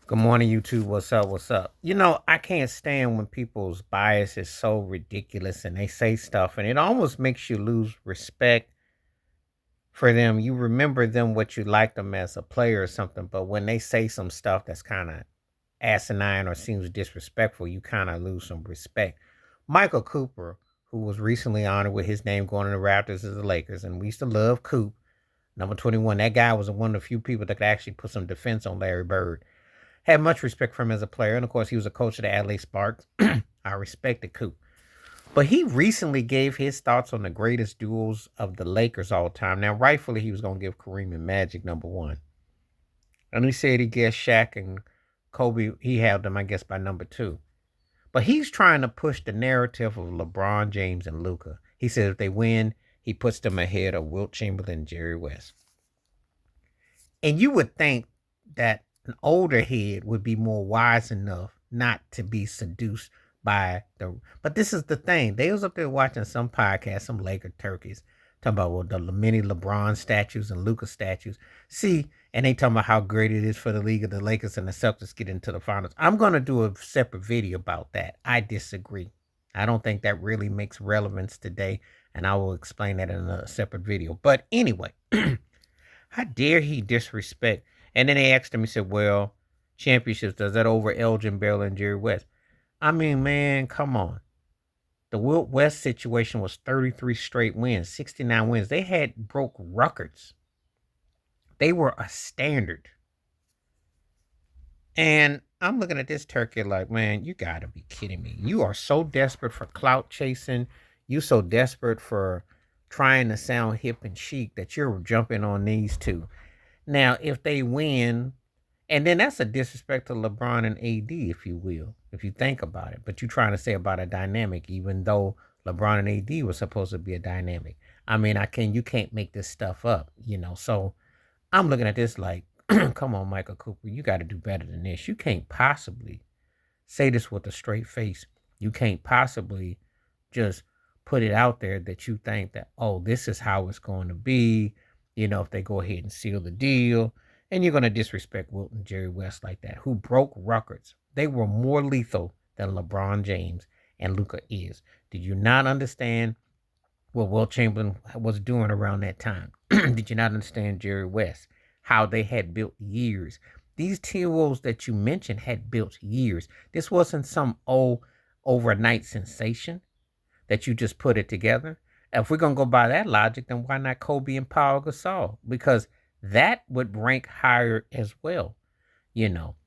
Good morning, YouTube. What's up? What's up? I can't stand when people's bias is so ridiculous and they say stuff and it almost makes you lose respect for them. You remember them what you like them as a player or something, but when they say some stuff that's kind of asinine or seems disrespectful, you kind of lose some respect. Michael Cooper, who was recently honored with his name going to the Raptors as the Lakers, and we used to love Coop, number 21. That guy was one of the few people that could actually put some defense on Larry Bird. Had much respect for him as a player, and of course, he was a coach of the Adelaide Sparks. I respected Coop. But he recently gave his thoughts on the greatest duels of the Lakers all time. Now, rightfully, he was going to give Kareem and Magic number one. And he said he guessed Shaq and Kobe, he had them, I guess, by number two. But he's trying to push the narrative of LeBron James and Luka. He said if they win, he puts them ahead of Wilt Chamberlain and Jerry West. And you would think that an older head would be more wise enough not to be seduced by the. But this is the thing. They was up there watching some podcast, some Laker turkeys, talking about the many LeBron statues and Luka statues. See, and they talking about how great it is for the league of the Lakers and the Celtics get into the finals. I'm gonna do a separate video about that. I disagree. I don't think that really makes relevance today, and I will explain that in a separate video. But anyway, how dare he disrespect? And then they asked him, he said, well, championships, does that over Elgin Bell and Jerry West? I mean, man, come on. The Wilt West situation was 33 straight wins, 69 wins. They had broke records. They were a standard. And I'm looking at this turkey like, man, you got to be kidding me. You are so desperate for clout chasing. You so desperate for trying to sound hip and chic that you're jumping on these two. Now, if they win, and then that's a disrespect to LeBron and AD, if you will, if you think about it. But you're trying to say about a dynamic, even though LeBron and AD was supposed to be a dynamic. I mean, you can't make this stuff up. So I'm looking at this like, come on, Michael Cooper, you got to do better than this. You can't possibly say this with a straight face. You can't possibly just put it out there that you think that, oh, this is how it's going to be, if they go ahead and seal the deal. And you're going to disrespect Wilt and Jerry West like that, who broke records. They were more lethal than LeBron James and Luka is. Did you not understand what Wilt Chamberlain was doing around that time? Did you not understand Jerry West? How they had built years. These TOs that you mentioned had built years. This wasn't some overnight sensation that you just put it together. If we're gonna go by that logic, then why not Kobe and Paul Gasol? Because that would rank higher as well.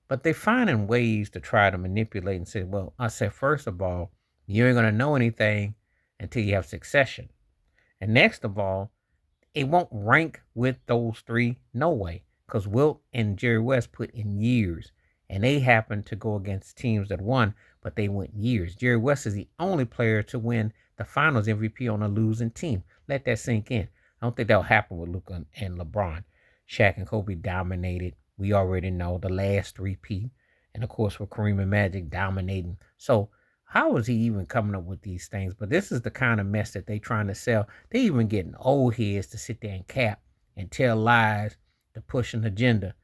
But they're finding ways to try to manipulate and say, well, I said, first of all, you ain't gonna know anything until you have succession. And next of all, it won't rank with those three, no way. Because Wilt and Jerry West put in years. And they happened to go against teams that won, but they went years. Jerry West is the only player to win the finals MVP on a losing team. Let that sink in. I don't think that'll happen with Luka and LeBron. Shaq and Kobe dominated. We already know the last three-peat. And of course, with Kareem and Magic dominating. So how is he even coming up with these things? But this is the kind of mess that they trying to sell. They even getting old heads to sit there and cap and tell lies to push an agenda.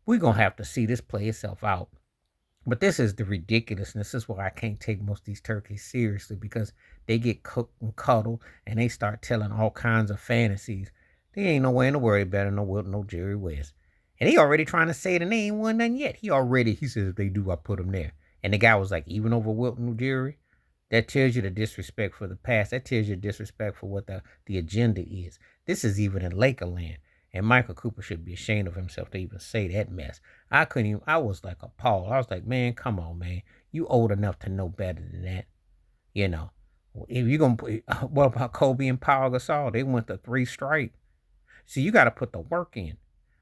We're going to have to see this play itself out. But this is the ridiculousness. This is why I can't take most of these turkeys seriously, because they get cooked and cuddled and they start telling all kinds of fantasies. They ain't no way in the world better no Wilt, no Jerry West. And he already trying to say it and they ain't won nothing yet. He says if they do, I put them there. And the guy was like, even over Wilt and Jerry? That tells you the disrespect for the past. That tells you the disrespect for what the agenda is. This is even in Lakerland. And Michael Cooper should be ashamed of himself to even say that mess. I was like appalled. I was like, man, come on, man. You old enough to know better than that. You know, if you're going to, what about Kobe and Paul Gasol? They went to three straight. See, you got to put the work in.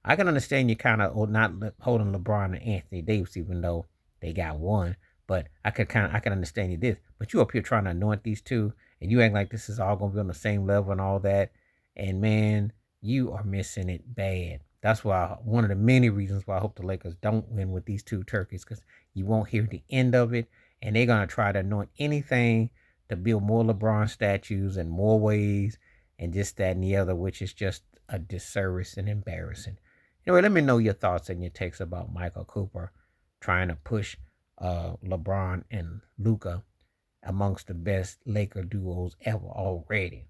I can understand you kind of not holding LeBron and Anthony Davis, even though they got one. But I can understand you this. But you up here trying to anoint these two, and you act like this is all gonna be on the same level and all that. And man, you are missing it bad. That's why one of the many reasons why I hope the Lakers don't win with these two turkeys, because you won't hear the end of it, and they're gonna try to anoint anything to build more LeBron statues in more ways, and just that and the other, which is just a disservice and embarrassing. Anyway, let me know your thoughts and your takes about Michael Cooper trying to push LeBron and Luka amongst the best Laker duos ever already.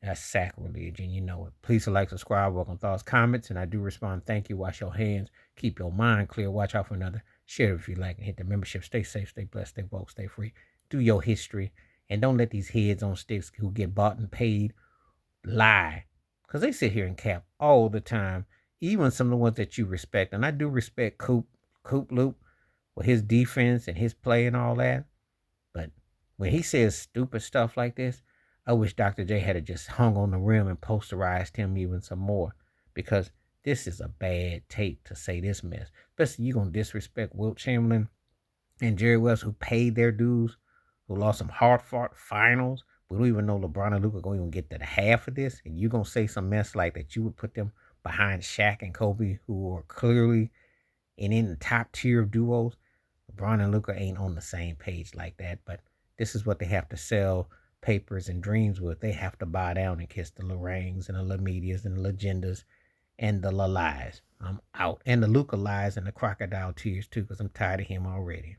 That's sacrilege, and you know it. Please like, subscribe, welcome thoughts, comments, and I do respond. Thank you. Wash your hands. Keep your mind clear. Watch out for another. Share it if you like, and hit the membership. Stay safe, stay blessed, stay woke, stay free. Do your history, and don't let these heads on sticks who get bought and paid lie, because they sit here and cap all the time. Even some of the ones that you respect, and I do respect Coop Loop with his defense and his play and all that. But when he says stupid stuff like this, I wish Dr. J had just hung on the rim and posterized him even some more, because this is a bad tape to say this mess. Especially you gonna disrespect Wilt Chamberlain and Jerry West, who paid their dues, who lost some hard-fought finals. We don't even know LeBron and Luka going to even get to the half of this, and you gonna say some mess like that? You would put them behind Shaq and Kobe, who are clearly in the top tier of duos. LeBron and Luka ain't on the same page like that, but this is what they have to sell papers and dreams with. They have to bow down and kiss the Lorangs and the Lamedias and the Legendas and the lies. I'm out. And the Luka lies and the crocodile tears too, because I'm tired of him already.